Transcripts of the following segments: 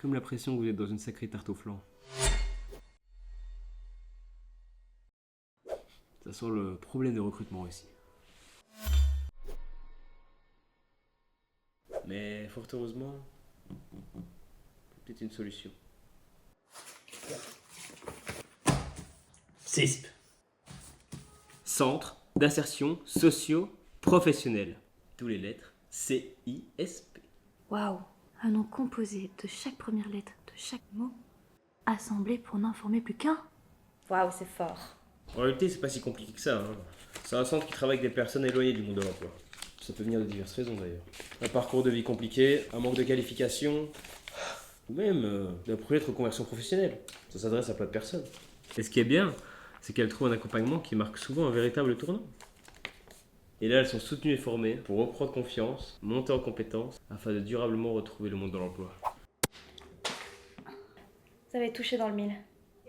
comme l'impression que vous êtes dans une sacrée tarte au flanc. Ça sent le problème de recrutement ici. Mais fort heureusement, peut-être une solution. CISP. Centre d'insertion socio-professionnelle. Tous les lettres CISP. Waouh, un nom composé de chaque première lettre, de chaque mot, assemblé pour n'en former plus qu'un. Waouh, c'est fort. En réalité, c'est pas si compliqué que ça. C'est un centre qui travaille avec des personnes éloignées du monde de l'emploi. Ça peut venir de diverses raisons d'ailleurs. Un parcours de vie compliqué, un manque de qualification, ou même un projet de reconversion professionnelle. Ça s'adresse à plein de personnes. Et ce qui est bien, c'est qu'elles trouvent un accompagnement qui marque souvent un véritable tournant. Et là, elles sont soutenues et formées pour reprendre confiance, monter en compétences, afin de durablement retrouver le monde de l'emploi. Vous avez touché dans le mille.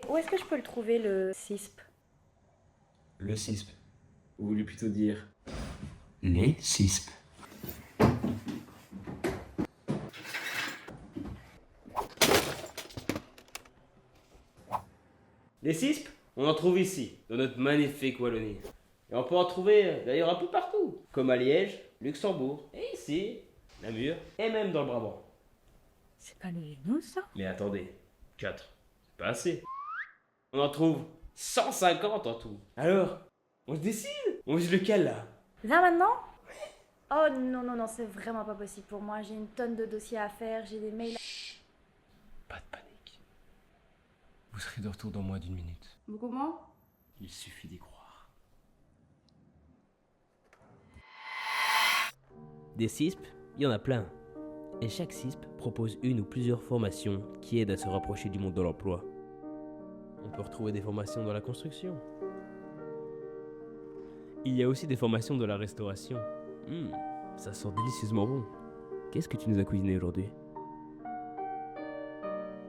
Où est-ce que je peux le trouver, le CISP? Le CISP. Ou voulez plutôt dire Les CISP. les CISP, on en trouve ici, dans notre magnifique Wallonie. Et on peut en trouver d'ailleurs un peu partout, comme à Liège, Luxembourg, et ici, Namur, et même dans le Brabant. C'est pas le genou, ça? Mais attendez, 4, c'est pas assez. On en trouve 150 en tout. Alors, on se décide? On vise lequel là? Là maintenant? Oh non, non, non, c'est vraiment pas possible pour moi. J'ai une tonne de dossiers à faire, j'ai des mails. Pas de panique. Vous serez de retour dans moins d'1 minute. Comment? Il suffit d'y croire. Des CISP, il y en a plein. Et chaque CISP propose une ou plusieurs formations qui aident à se rapprocher du monde de l'emploi. On peut retrouver des formations dans la construction. Il y a aussi des formations dans la restauration. Ça sent délicieusement bon. Qu'est-ce que tu nous as cuisiné aujourd'hui?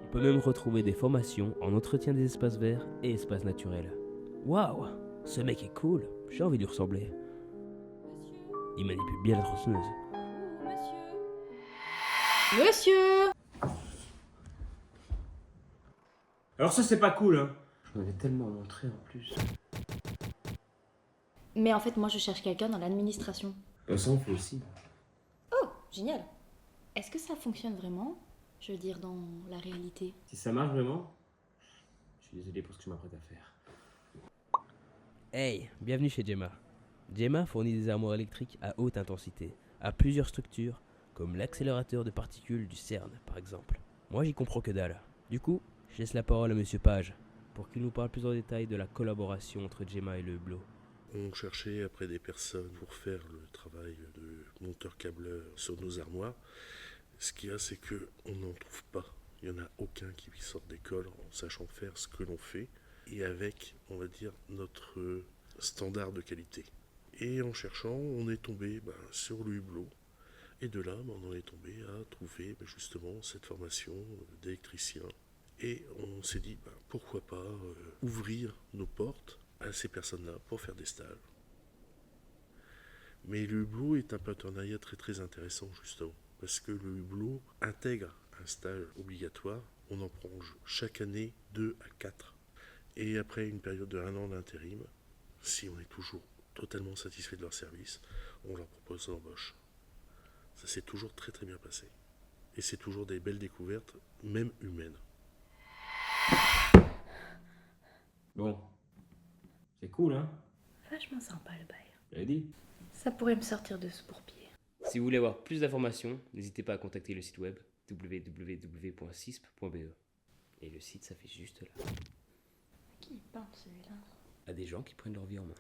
On peut même retrouver des formations en entretien des espaces verts et espaces naturels. Waouh, ce mec est cool, j'ai envie de lui ressembler. Il manipule bien la tronçonneuse. Monsieur! Alors ça c'est pas cool hein. Je m'avais tellement montré en plus. Mais en fait, moi, je cherche quelqu'un dans l'administration. Ça on fait aussi. Oh, génial. Est-ce que ça fonctionne vraiment? Je veux dire, dans la réalité. Si ça marche vraiment, je suis désolé pour ce que je m'apprête à faire. Hey, bienvenue chez Gemma. Gemma fournit des armoires électriques à haute intensité, à plusieurs structures, comme l'accélérateur de particules du CERN par exemple. Moi j'y comprends que dalle. Du coup, je laisse la parole à Monsieur Page, pour qu'il nous parle plus en détail de la collaboration entre Gemma et le Hublot. On cherchait après des personnes pour faire le travail de monteur-câbleur sur nos armoires. Ce qu'il y a, c'est qu'on n'en trouve pas. Il n'y en a aucun qui sort d'école en sachant faire ce que l'on fait et avec, on va dire, notre standard de qualité. Et en cherchant, on est tombé sur le Hublot. Et de là, on en est tombé à trouver justement cette formation d'électricien. Et on s'est dit, pourquoi pas ouvrir nos portes à ces personnes-là pour faire des stages. Mais le Hublot est un partenariat très très intéressant justement, parce que le Hublot intègre un stage obligatoire, on en prend chaque année 2 à 4. Et après une période de 1 an d'intérim, si on est toujours totalement satisfait de leur service, on leur propose l'embauche. Ça s'est toujours très très bien passé. Et c'est toujours des belles découvertes, même humaines. Bon, c'est cool hein. Vachement sympa le bail. J'avais dit. Ça pourrait me sortir de ce bourbier. Si vous voulez avoir plus d'informations, n'hésitez pas à contacter le site web www.cisp.be. Et le site, ça fait juste là. Qui parle celui-là? À des gens qui prennent leur vie en main.